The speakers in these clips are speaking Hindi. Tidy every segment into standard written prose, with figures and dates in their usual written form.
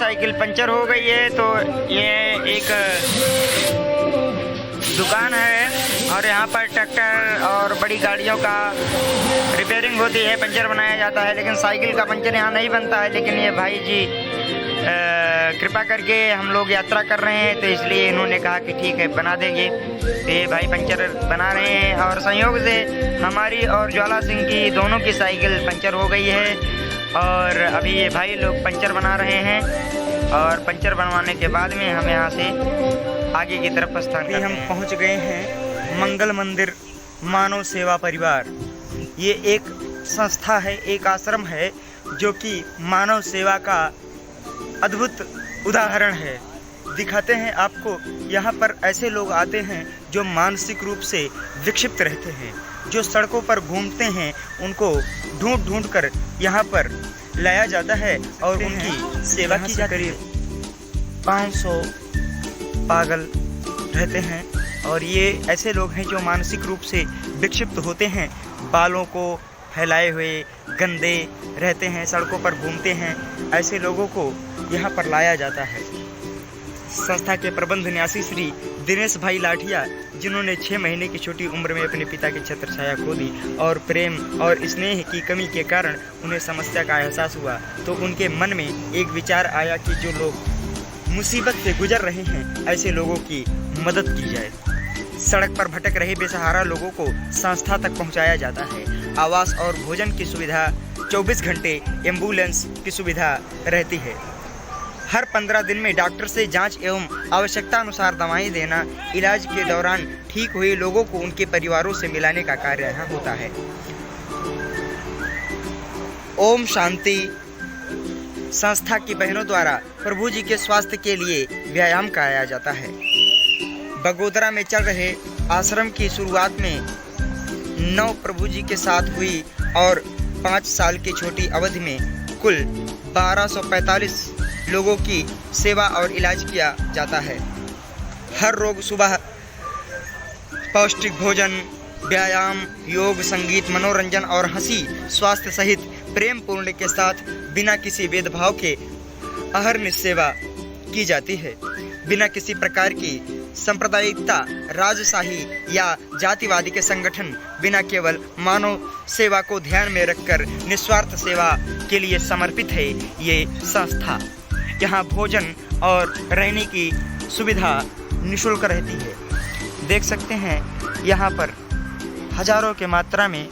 साइकिल पंचर हो गई है। तो ये एक दुकान है और यहाँ पर ट्रैक्टर और बड़ी गाड़ियों का रिपेयरिंग होती है, पंचर बनाया जाता है। लेकिन साइकिल का पंचर यहाँ नहीं बनता है। लेकिन ये भाई जी कृपा करके हम लोग यात्रा कर रहे हैं, तो इसलिए इन्होंने कहा कि ठीक है बना देंगे। तो ये भाई पंचर बना रहे हैं और संयोग से हमारी और ज्वाला सिंह की दोनों की साइकिल पंचर हो गई है। और अभी ये भाई लोग पंचर बना रहे हैं और पंचर बनवाने के बाद में हम यहाँ से आगे की तरफ प्रस्थान करते हैं। हम पहुँच गए हैं मंगल मंदिर मानव सेवा परिवार। ये एक संस्था है, एक आश्रम है जो कि मानव सेवा का अद्भुत उदाहरण है। दिखाते हैं आपको। यहाँ पर ऐसे लोग आते हैं जो मानसिक रूप से विक्षिप्त रहते हैं, जो सड़कों पर घूमते हैं, उनको ढूंढ ढूंढ कर यहाँ पर लाया जाता है और उनकी सेवा की जाती है। 500 पागल रहते हैं और ये ऐसे लोग हैं जो मानसिक रूप से विक्षिप्त होते हैं, बालों को फैलाए हुए गंदे रहते हैं, सड़कों पर घूमते हैं। ऐसे लोगों को यहाँ पर लाया जाता है। संस्था के प्रबंध न्यासी श्री दिनेश भाई लाठिया, जिन्होंने 6 महीने की छोटी उम्र में अपने पिता की छत्र छाया खो दी और प्रेम और स्नेह की कमी के कारण उन्हें समस्या का एहसास हुआ, तो उनके मन में एक विचार आया कि जो लोग मुसीबत से गुजर रहे हैं, ऐसे लोगों की मदद की जाए। सड़क पर भटक रहे बेसहारा लोगों को संस्था तक पहुंचाया जाता है। आवास और भोजन की सुविधा, 24 घंटे एम्बुलेंस की सुविधा रहती है। हर 15 दिन में डॉक्टर से जांच एवं आवश्यकता अनुसार दवाएं देना, इलाज के दौरान ठीक हुए लोगों को उनके परिवारों से मिलाने का कार्य यहाँ होता है। ओम शांति संस्था की बहनों द्वारा प्रभु जी के स्वास्थ्य के लिए व्यायाम कराया जाता है। बगोदरा में चल रहे आश्रम की शुरुआत में 9 प्रभु जी के साथ हुई और 5 साल की छोटी अवधि में कुल 1245 लोगों की सेवा और इलाज किया जाता है। हर रोज सुबह पौष्टिक भोजन, व्यायाम, योग, संगीत, मनोरंजन और हंसी, स्वास्थ्य सहित प्रेम पूर्ण के साथ बिना किसी भेदभाव के अहर्निश सेवा की जाती है। बिना किसी प्रकार की सांप्रदायिकता, राजशाही या जातिवादी के संगठन, बिना केवल मानव सेवा को ध्यान में रखकर निस्वार्थ सेवा के लिए समर्पित है ये संस्था। यहाँ भोजन और रहने की सुविधा निःशुल्क रहती है। देख सकते हैं यहाँ पर हजारों के मात्रा में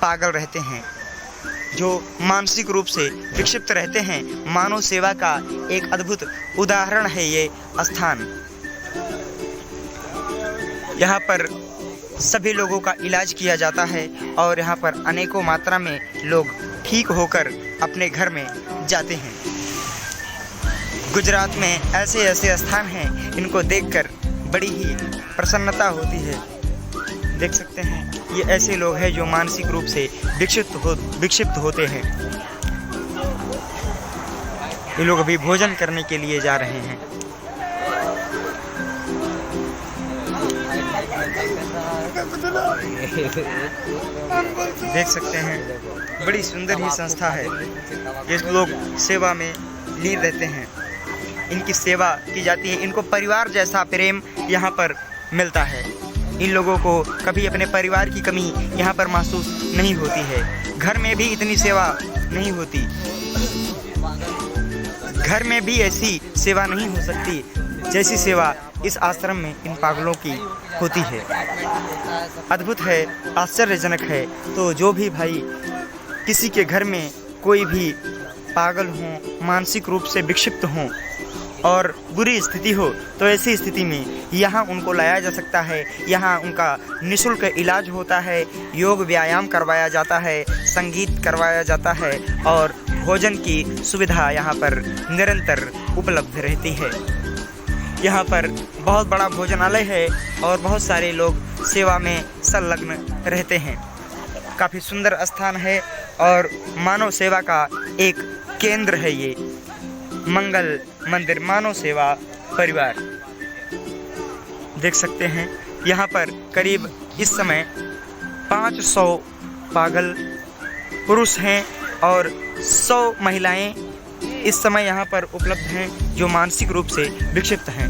पागल रहते हैं जो मानसिक रूप से विक्षिप्त रहते हैं। मानव सेवा का एक अद्भुत उदाहरण है ये स्थान। यहाँ पर सभी लोगों का इलाज किया जाता है और यहाँ पर अनेकों मात्रा में लोग ठीक होकर अपने घर में जाते हैं। गुजरात में ऐसे ऐसे स्थान हैं, इनको देखकर बड़ी ही प्रसन्नता होती है। देख सकते हैं ये ऐसे लोग हैं जो मानसिक रूप से विक्षिप्त होते हैं। ये लोग अभी भोजन करने के लिए जा रहे हैं। देख सकते हैं बड़ी सुंदर ही संस्था है। ये लोग सेवा में लीन रहते हैं, इनकी सेवा की जाती है। इनको परिवार जैसा प्रेम यहाँ पर मिलता है। इन लोगों को कभी अपने परिवार की कमी यहाँ पर महसूस नहीं होती है। घर में भी इतनी सेवा नहीं होती, घर में भी ऐसी सेवा नहीं हो सकती जैसी सेवा इस आश्रम में इन पागलों की होती है। अद्भुत है, आश्चर्यजनक है। तो जो भी भाई किसी के घर में कोई भी पागल हों, मानसिक रूप से विक्षिप्त हों और बुरी स्थिति हो, तो ऐसी स्थिति में यहाँ उनको लाया जा सकता है। यहाँ उनका निःशुल्क इलाज होता है, योग व्यायाम करवाया जाता है, संगीत करवाया जाता है और भोजन की सुविधा यहाँ पर निरंतर उपलब्ध रहती है। यहाँ पर बहुत बड़ा भोजनालय है और बहुत सारे लोग सेवा में संलग्न रहते हैं। काफ़ी सुंदर स्थान है और मानव सेवा का एक केंद्र है ये मंगल मंदिर मानव सेवा परिवार। देख सकते हैं यहाँ पर करीब इस समय 500 पागल पुरुष हैं और 100 महिलाएं इस समय यहाँ पर उपलब्ध हैं जो मानसिक रूप से विक्षिप्त हैं।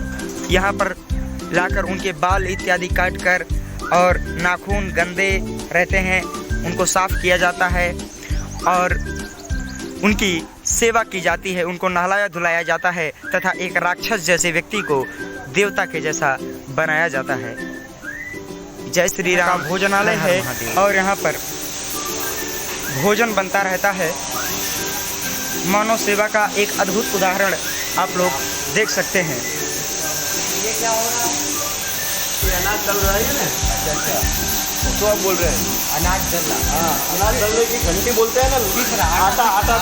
यहाँ पर लाकर उनके बाल इत्यादि काट कर और नाखून गंदे रहते हैं उनको साफ किया जाता है और उनकी सेवा की जाती है, उनको नहलाया धुलाया जाता है तथा एक राक्षस जैसे व्यक्ति को देवता के जैसा बनाया जाता है। जय श्री राम। भोजनालय है और यहाँ पर भोजन बनता रहता है। मानव सेवा का एक अद्भुत उदाहरण आप लोग देख सकते हैं। ये क्या हो रहा है? ये अनाज चल रहा है ना? अच्छा तो आप बोल रहे हैं अनाज चल रहा। हाँ, अनाज चलने की घंटी बोलते हैं ना, आटा आटा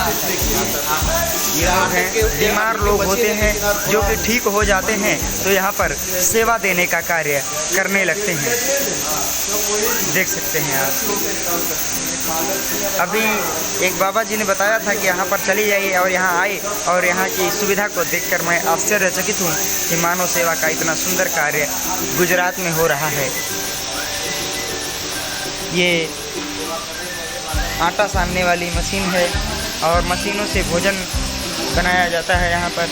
ये लोग हैं बीमार लोग होते हैं जो कि ठीक हो जाते हैं तो यहाँ पर सेवा देने का कार्य करने लगते हैं। देख सकते हैं आप। अभी एक बाबा जी ने बताया था कि यहाँ पर चली जाइए और यहाँ आए और यहाँ की सुविधा को देखकर मैं आश्चर्यचकित हूँ कि मानव सेवा का इतना सुंदर कार्य गुजरात में हो रहा है। ये आटा सानने वाली मशीन है और मशीनों से भोजन बनाया जाता है यहाँ पर।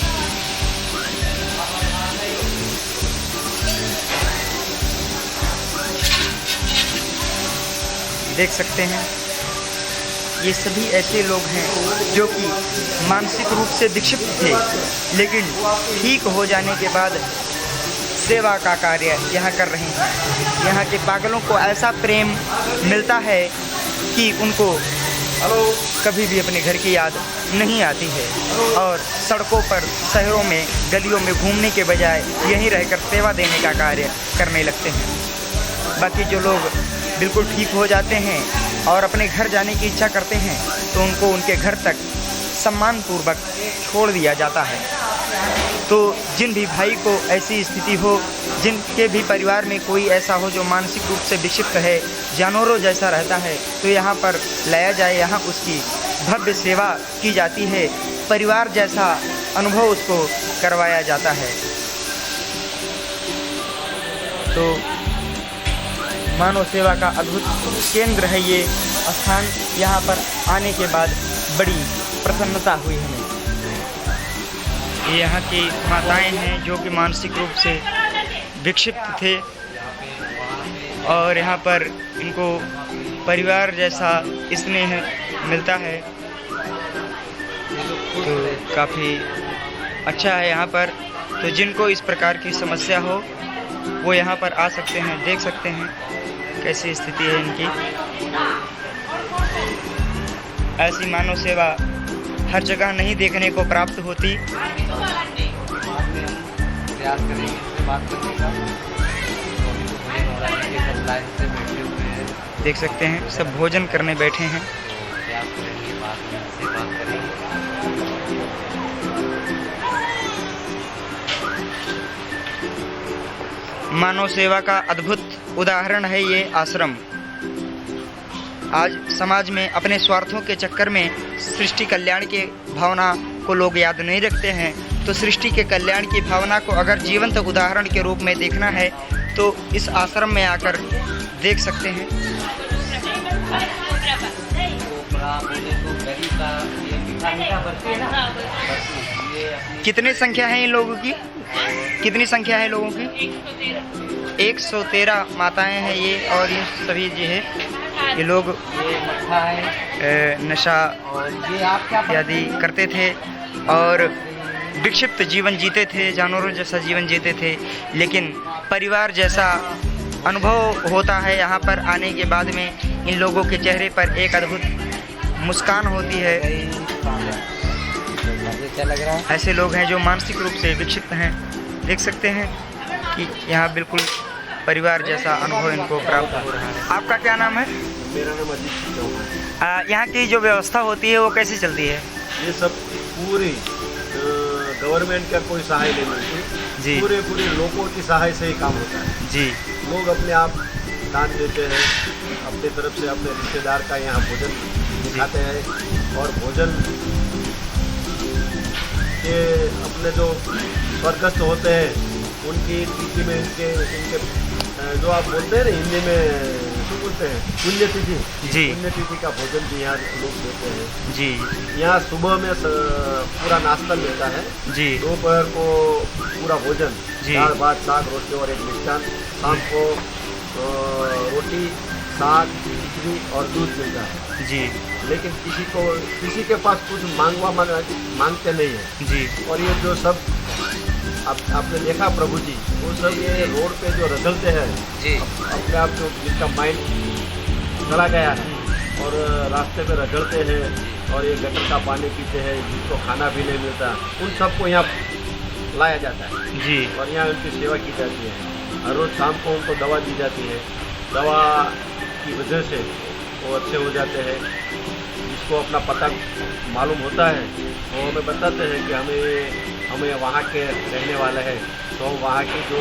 देख सकते हैं ये सभी ऐसे लोग हैं जो कि मानसिक रूप से विक्षिप्त थे लेकिन ठीक हो जाने के बाद सेवा का कार्य यहाँ कर रहे हैं। यहाँ के पागलों को ऐसा प्रेम मिलता है कि उनको कभी भी अपने घर की याद नहीं आती है और सड़कों पर शहरों में गलियों में घूमने के बजाय यहीं रहकर सेवा देने का कार्य करने लगते हैं। बाकी जो लोग बिल्कुल ठीक हो जाते हैं और अपने घर जाने की इच्छा करते हैं तो उनको उनके घर तक सम्मानपूर्वक छोड़ दिया जाता है। तो जिन भी भाई को ऐसी स्थिति हो, जिनके भी परिवार में कोई ऐसा हो जो मानसिक रूप से विक्षिप्त है, जानवरों जैसा रहता है, तो यहाँ पर लाया जाए, यहाँ उसकी भव्य सेवा की जाती है, परिवार जैसा अनुभव उसको करवाया जाता है। तो मानव सेवा का अद्भुत केंद्र है ये स्थान। यहाँ पर आने के बाद बड़ी प्रसन्नता हुई हमें। ये यहाँ की माताएं हैं जो कि मानसिक रूप से विक्षिप्त थे और यहाँ पर इनको परिवार जैसा स्नेह मिलता है। तो काफ़ी अच्छा है यहाँ पर। तो जिनको इस प्रकार की समस्या हो वो यहाँ पर आ सकते हैं। देख सकते हैं कैसी स्थिति है इनकी। ऐसी मानव सेवा हर जगह नहीं देखने को प्राप्त होती। प्रयास करेंगे इससे बात करने का। देख सकते हैं सब भोजन करने बैठे हैं। प्रयास करेंगे बात करेंगे। मानव सेवा का अद्भुत उदाहरण है ये आश्रम। आज समाज में अपने स्वार्थों के चक्कर में सृष्टि कल्याण की भावना को लोग याद नहीं रखते हैं। तो सृष्टि के कल्याण की भावना को अगर जीवंत उदाहरण के रूप में देखना है तो इस आश्रम में आकर देख सकते हैं। कितनी संख्या है इन लोगों की? कितनी संख्या है लोगों की? 113 माताएं हैं ये और ये सभी जो है ये लोग नशा इत्यादि करते थे और विक्षिप्त जीवन जीते थे, जानवरों जैसा जीवन जीते थे, लेकिन परिवार जैसा अनुभव होता है यहाँ पर आने के बाद में। इन लोगों के चेहरे पर एक अद्भुत मुस्कान होती है। ऐसे लोग हैं जो मानसिक रूप से विक्षिप्त हैं। देख सकते हैं कि यहाँ बिल्कुल परिवार जैसा अनुभव इनको प्राप्त हो रहा है। आपका क्या नाम है? मेरा नाम अजीत। यहाँ की जो व्यवस्था होती है वो कैसे चलती है? ये सब पूरी गवर्नमेंट का कोई सहाय नहीं मिलती जी। पूरे लोगों की सहाय से ही काम होता है जी। लोग अपने आप दान देते हैं, अपने तरफ से अपने रिश्तेदार का यहाँ भोजन दिखाते हैं और भोजन के अपने जो स्वर्गस्थ होते हैं उनकी तिथि में इनके जो आप बोलते हैं ना हिंदी में बोलते हैं पुण्यतिथि, जी। पुण्यतिथि का भोजन भी यहाँ लोग देते हैं। जी यहाँ सुबह में पूरा नाश्ता मिलता है, जी दोपहर को पूरा भोजन, जी। दाल भात साग रोटी और एक मिष्ठान, शाम को रोटी साग खिचड़ी और दूध मिलता है। जी लेकिन किसी के पास कुछ मांगते नहीं है जी। और ये जो सब आपने देखा प्रभु जी, वो सब ये रोड पे जो रगड़ते हैं जी। अपने आप जो जिसका माइंड चला गया है और रास्ते पे रगड़ते हैं और ये गटर का पानी पीते हैं, जिसको खाना भी नहीं मिलता, उन सबको यहाँ लाया जाता है जी और यहाँ उनकी सेवा की जाती है। हर रोज़ शाम को उनको दवा दी जाती है, दवा की वजह से वो अच्छे हो जाते हैं। जिसको अपना पता मालूम होता है वो हमें बताते हैं कि हमें वहाँ के रहने वाले हैं, तो हम वहाँ की जो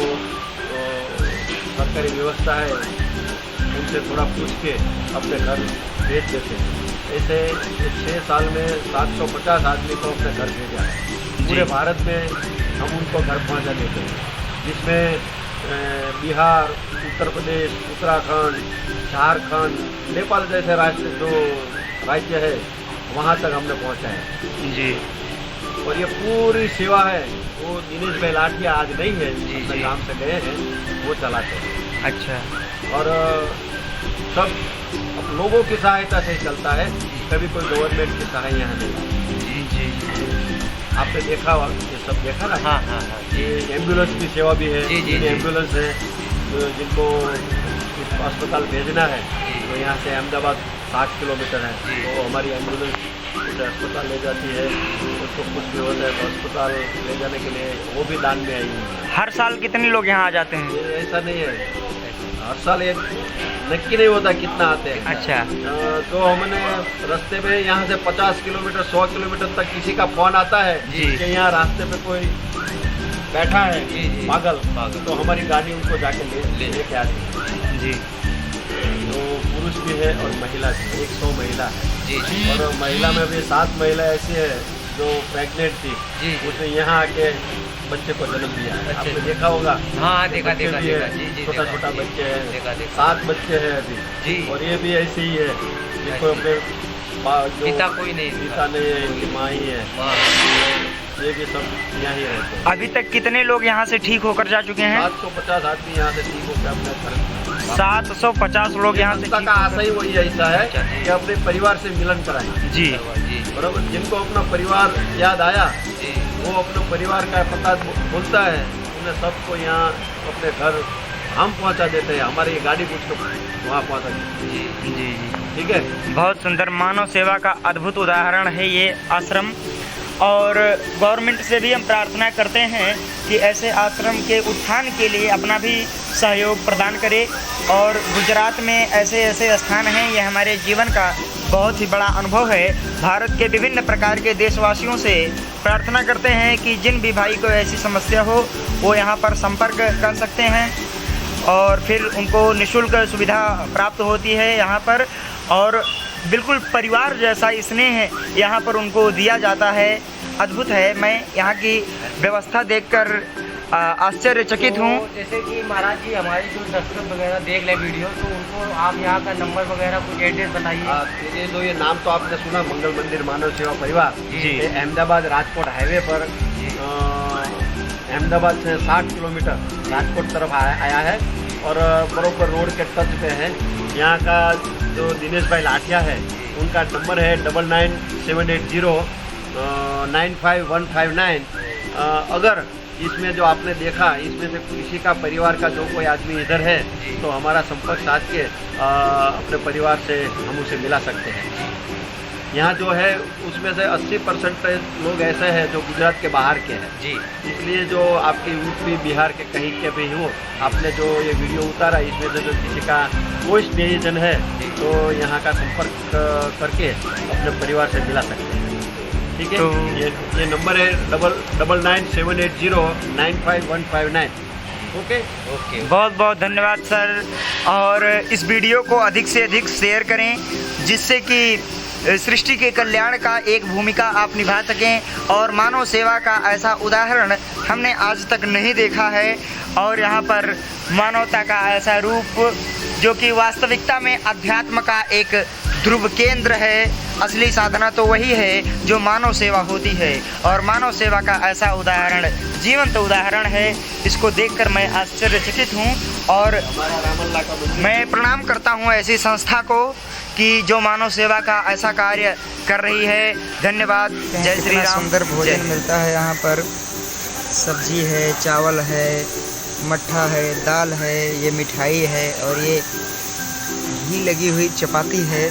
सरकारी व्यवस्था है उनसे थोड़ा पूछ के अपने घर भेज देते हैं। ऐसे 6 साल में 750 आदमी को अपने घर भेजा है। पूरे भारत में हम उनको घर पहुँचा देते हैं, जिसमें बिहार, उत्तर प्रदेश, उत्तराखंड, झारखंड, नेपाल जैसे राज्य है वहाँ तक हमने पहुँचा है जी। और ये पूरी सेवा है वो दिनेश भाई लाठिया आज नहीं है, जी, अपने जी। काम से गए हैं, वो चलाते हैं। अच्छा और सब लोगों की सहायता से ही चलता है, कभी कोई गवर्नमेंट की सहायता यहाँ नहीं। जी जी। आपने देखा, ये सब देखा ना। हाँ हाँ हाँ। ये एम्बुलेंस की सेवा भी है। जी, जी, जी। एम्बुलेंस है जिनको अस्पताल भेजना है, तो यहाँ से अहमदाबाद 60 किलोमीटर है, तो हमारी एम्बुलेंस उसे अस्पताल ले जाती है। उसको कुछ भी होता है तो अस्पताल ले जाने के लिए वो भी दान में आई है। हर साल कितने लोग यहाँ आ जाते हैं? ये ऐसा नहीं है, हर साल ये नक्की नहीं होता कितना आते हैं। अच्छा। तो हमने रास्ते में यहाँ से 50 किलोमीटर 100 किलोमीटर तक किसी का फोन आता है जी। कि यहाँ रास्ते पे कोई बैठा है जी, जी। पागल, तो हमारी गाड़ी उनको जाके लेके आती है। जी तो पुरुष भी है और महिला भी, 100 महिला है। जी जी और महिला में भी 7 महिला ऐसी है जो प्रेग्नेंट थी, जी। उसने यहाँ आके बच्चे को जन्म दिया है। अच्छा। आपने देखा होगा। हाँ, देखा बच्चे देखा भी देखा। है, जी जी। छोटा देखा, छोटा जी, बच्चे हैं, देखा देखा। 7 बच्चे हैं अभी। जी। और ये भी ऐसे ही है जिनको अच्छा। अपने जो पिता कोई नहीं, पिता नहीं है, इनकी माँ ही है। हाँ। ये भी सब यहाँ ही रहते हैं। अभी तक कितने लोग यहाँ से ठीक होकर जा चुके हैं? 750 आदमी यहाँ से ठीक होकर अपने घर 750 लोग यहाँ से संस्था ठीक का आशा ही वही ऐसा है अच्छा, जी। कि अपने परिवार से मिलन कराएं। जी जी बराबर, जिनको अपना परिवार याद आया जी वो अपने परिवार का पता बोलता है, उन्हें सबको यहाँ अपने घर हम पहुँचा देते हैं। हमारी ये गाड़ी कुछ वहाँ पहुँचा देती है। जी जी जी। ठीक है। बहुत सुंदर मानव सेवा का अद्भुत उदाहरण है ये आश्रम, और गवर्नमेंट से भी हम प्रार्थना करते हैं कि ऐसे आश्रम के उत्थान के लिए अपना भी सहयोग प्रदान करे। और गुजरात में ऐसे ऐसे स्थान हैं, ये हमारे जीवन का बहुत ही बड़ा अनुभव है। भारत के विभिन्न प्रकार के देशवासियों से प्रार्थना करते हैं कि जिन भी भाई को ऐसी समस्या हो वो यहाँ पर संपर्क कर सकते हैं और फिर उनको निःशुल्क सुविधा प्राप्त होती है यहाँ पर, और बिल्कुल परिवार जैसा स्नेह यहाँ पर उनको दिया जाता है। अद्भुत है। मैं यहाँ की व्यवस्था देखकर आश्चर्यचकित हूँ। तो जैसे कि महाराज जी हमारी जो दर्शक वगैरह देख ले वीडियो, तो उनको आप यहाँ का नंबर वगैरह कुछ एड्रेस बताइए। ये नाम तो आपने सुना, मंगल मंदिर मानव सेवा परिवार। जी। ये अहमदाबाद राजकोट हाईवे पर अहमदाबाद से 60 किलोमीटर राजकोट तरफ आया है और बरोबर रोड के टच पे है। यहाँ का जो दिनेश भाई लाठिया है उनका नंबर है 9978095159। अगर इसमें जो आपने देखा, इसमें से किसी का परिवार का जो कोई आदमी इधर है तो हमारा संपर्क साध के अपने परिवार से हम उसे मिला सकते हैं। यहाँ जो है उसमें से 80% लोग ऐसे हैं जो गुजरात के बाहर के हैं। जी। इसलिए जो आपके यूपी बिहार के कहीं के भी हो, आपने जो ये वीडियो उतारा इसमें से जो किसी का कोई स्नेहीजन है तो यहाँ का संपर्क करके अपने परिवार से मिला सकते हैं। ठीक है। तो ये नंबर है 9978095159। Okay okay. बहुत बहुत धन्यवाद सर, और इस वीडियो को अधिक से अधिक शेयर करें जिससे कि सृष्टि के कल्याण का एक भूमिका आप निभा सकें। और मानव सेवा का ऐसा उदाहरण हमने आज तक नहीं देखा है, और यहाँ पर मानवता का ऐसा रूप जो कि वास्तविकता में अध्यात्म का एक ध्रुव केंद्र है। असली साधना तो वही है जो मानव सेवा होती है, और मानव सेवा का ऐसा उदाहरण, जीवंत उदाहरण है। इसको देखकर मैं आश्चर्यचकित हूँ, और मैं प्रणाम करता हूँ ऐसी संस्था को कि जो मानव सेवा का ऐसा कार्य कर रही है। धन्यवाद। जय श्री राम। सुंदर भोजन मिलता है यहाँ पर। सब्जी है, चावल है, मट्ठा है, दाल है, ये मिठाई है, और ये घी लगी हुई चपाती है।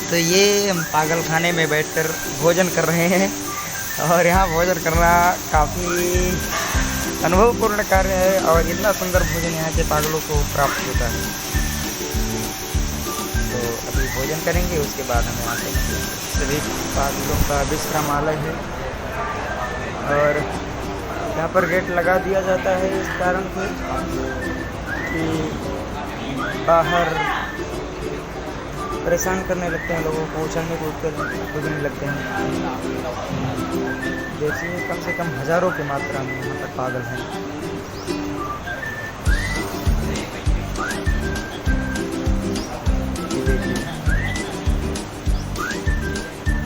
तो ये हम पागल खाने में बैठकर भोजन कर रहे हैं, और यहाँ भोजन करना काफ़ी अनुभवपूर्ण कार्य है, और इतना सुंदर भोजन यहाँ के पागलों को प्राप्त होता है। तो अभी भोजन करेंगे, उसके बाद हमें आते हैं। सभी पागलों का विश्रामालय है, और यहाँ पर गेट लगा दिया जाता है इस कारण से कि बाहर परेशान करने लगते हैं लोगों को, उछलने कूदने लगते हैं। देखिए कम से कम हज़ारों की मात्रा में यहाँ पर पागल हैं।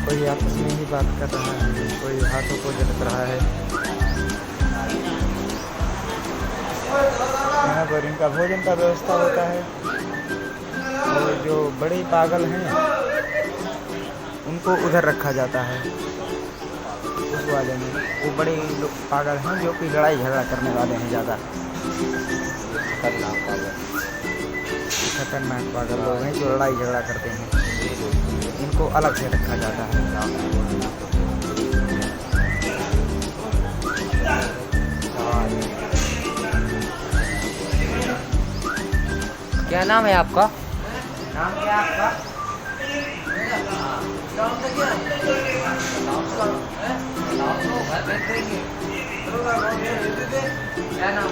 कोई आपस में ही बात कर रहा है, कोई हाथों को झलक रहा है। यहाँ पर इनका भोजन का व्यवस्था होता है, और जो बड़े पागल हैं उनको उधर रखा जाता है उस वाले में। वो बड़े लोग पागल हैं जो कि लड़ाई झगड़ा करने वाले हैं ज़्यादा। खतरनाक पागल लोग हैं जो लड़ाई झगड़ा करते हैं, इनको अलग से रखा जाता है। क्या नाम है आपका? नाम क्या है आपका? क्या नाम?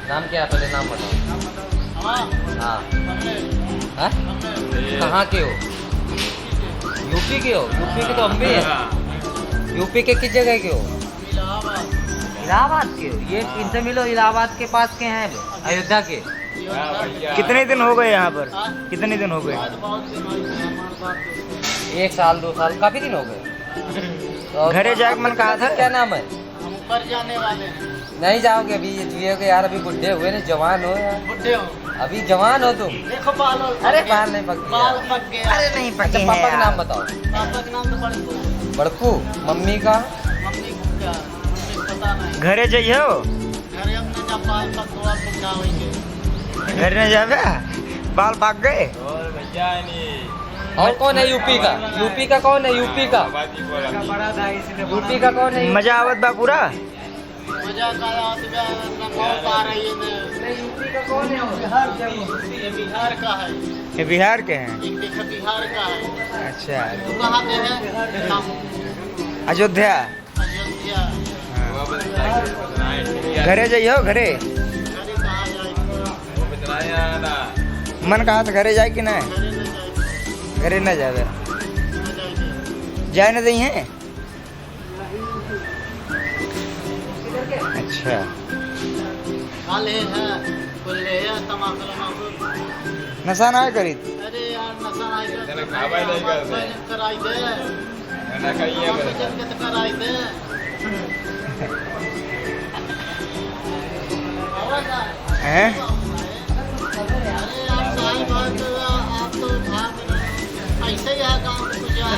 नाम क्या है? पहले नाम बताओ। हाँ, कहाँ के हो? यूपी के हो? यूपी के तो हम भी हैं। यूपी के किस जगह के हो? इलाहाबाद के हो? ये इनसे मिलो, इलाहाबाद के पास के हैं, अयोध्या के। कितने दिन हो गए यहाँ पर? कितने दिन हो गए? 1 साल 2 साल, काफी दिन हो गए। घरे जाके मन कहा था। क्या नाम है? हम ऊपर जाने वाले हैं। नहीं जाओगे अभी, जियोगे यार, अभी बुढ़े हुए ना, जवान हो यार, बुढ़े हो, अभी जवान हो तुम। देखो बाल। अरे बाल नहीं पक बाल पक गए। अरे नहीं अच्छा, पके हैं पापा का यार। नाम बताओ। पापा का नाम तो बड़कू। बड़कू। मम्मी का? मम्मी को क्या, मम्मी को पता नहीं। घरे जाइयो। घरे अपने जब बाल पक हुआ बुढ़ा होंगे। घर न जावे, बाल पाक गए। और कौन है यूपी का? यूपी का कौन है? यूपी का? यूपी का कौन है? मजा आवत बा पूरा। मजा का बहुत आ रही है। यूपी का कौन है? ये बिहार का है। ये बिहार के हैं? एक देखो बिहार का है। अच्छा, तू कहाँ के है? हम अयोध्या। अयोध्या। घरे जाइयो। घरे घरे कहाँ जाए? मन कहा था घरे जाए कि नहीं? घरे घरे न जाए। न जावे, न जाए। जाए न दी हैं। अच्छा, हाल है कुल्ले है तमाकू। नशा ना करी। अरे यार नशा नहीं कर। कराई दे। कराई दे। हैं? अरे यार साहब आप तो भाग ऐसे ही है काम कुछ यार।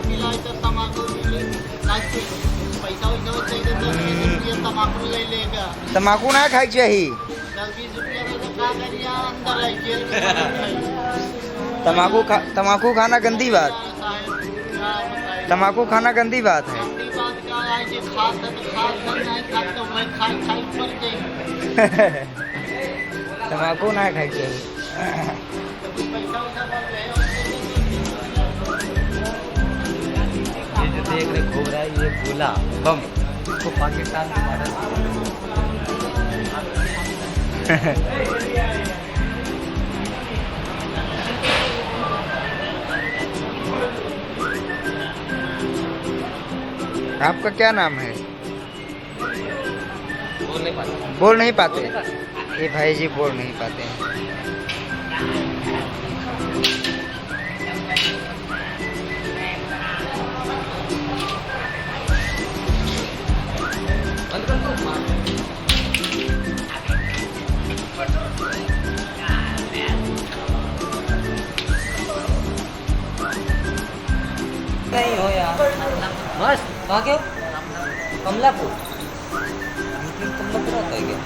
पिलाई तो तमाकू मिली। पैसा वैसा चाहिए तो 20 रुपये तमाकू ले लेगा। तम्बाकू ना खाई चाहिए। 10-20 रुपये में तो खा कर यार अंदर है जेल में। तम्बाकू खाना गंदी बात। तम्बाकू खाना गंदी बात है। गंदी बात क्या है कि खाते तो खाते नहीं खाते तो मैं खाई पर जाएंगे। तम्बाकू ना खाई चाहिए। पैसा वैसा बोल रहे हो। ये जो देख रहे घूम रहा है, ये गोला बम, इसको पाकिस्तान के मॉडल आपका क्या नाम है? बोल नहीं पाता। बोल नहीं पाते? ये भाई जी बोल नहीं पाते हैं। बंद कर दो। नहीं हो यार। मस्त कहाँ के हो? कमलापुर। कमलापुर आता है क्या?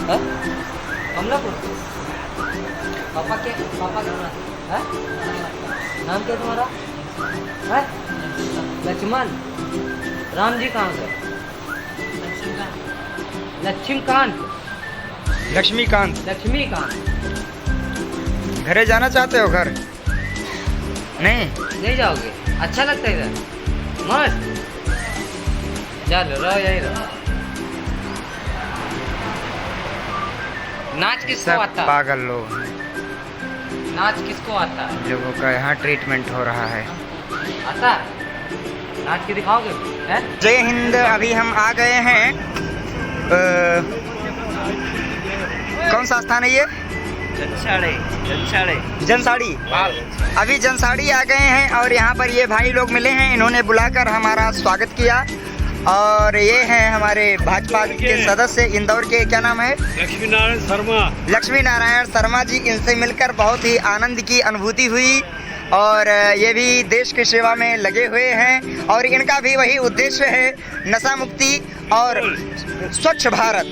हाँ? कमलापुर। पापा क्या है? नाम क्या तुम्हारा? है? लक्ष्मण। राम जी कहाँ से? लक्ष्मीकांत। लक्ष्मीकांत। लक्ष्मीकांत। घरे जाना चाहते हो? घर नहीं? नहीं जाओगे? अच्छा लगता है इधर? मस्त। चलो रहो यही रहो। नाच किसको सब आता है? पागल लोग हैं। नाच किसको आता है? लोगों का यहाँ ट्रीटमेंट हो रहा है। आता है? नाच के दिखाओगे? हैं? जय हिंद। अभी हम आ गए हैं कौन सा स्थान है ये? जनसाड़ी। अभी जनसाड़ी आ गए हैं और यहाँ पर ये भाई लोग मिले हैं। इन्होंने बुलाकर हमारा स्वागत किया और ये हैं हमारे भाजपा के सदस्य इंदौर के। क्या नाम है? लक्ष्मी नारायण शर्मा। लक्ष्मी नारायण शर्मा जी। इनसे मिलकर बहुत ही आनंद की अनुभूति हुई और ये भी देश की सेवा में लगे हुए हैं और इनका भी वही उद्देश्य है, नशा मुक्ति और स्वच्छ भारत।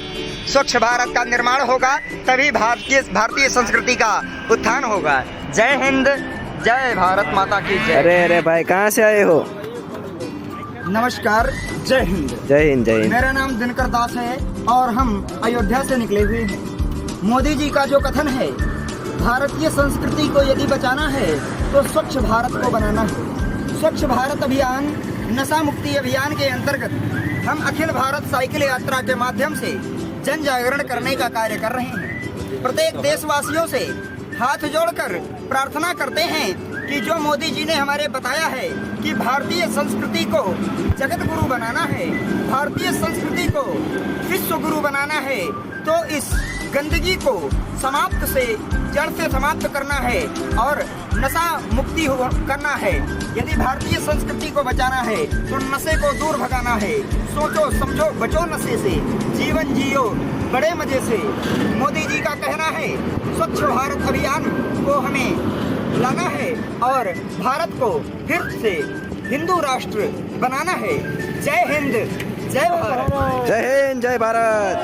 स्वच्छ भारत का निर्माण होगा तभी भारतीय संस्कृति का उत्थान होगा। जय हिंद, जय भारत माता की जय। अरे भाई कहाँ से आए हो? नमस्कार, जय हिंद। जय हिंद जय हिंद। मेरा नाम दिनकर दास है और हम अयोध्या से निकले हुए हैं। मोदी जी का जो कथन है, भारतीय संस्कृति को यदि बचाना है तो स्वच्छ भारत को बनाना है। स्वच्छ भारत अभियान, नशा मुक्ति अभियान के अंतर्गत हम अखिल भारत साइकिल यात्रा के माध्यम से जन जागरण करने का कार्य कर रहे हैं। प्रत्येक देशवासियों से हाथ जोड़कर प्रार्थना करते हैं कि जो मोदी जी ने हमारे बताया है कि भारतीय संस्कृति को जगत गुरु बनाना है, भारतीय संस्कृति को विश्व गुरु बनाना है, तो इस गंदगी को समाप्त से जड़ से समाप्त करना है और नशा मुक्ति करना है। यदि भारतीय संस्कृति को बचाना है तो नशे को दूर भगाना है। सोचो समझो बचो नशे से, जीवन जियो बड़े मजे से। मोदी जी का कहना है स्वच्छ भारत अभियान को हमें लाना है और भारत को फिर से हिंदू राष्ट्र बनाना है। जय हिंद, जय भारत। जय हिंद जय भारत।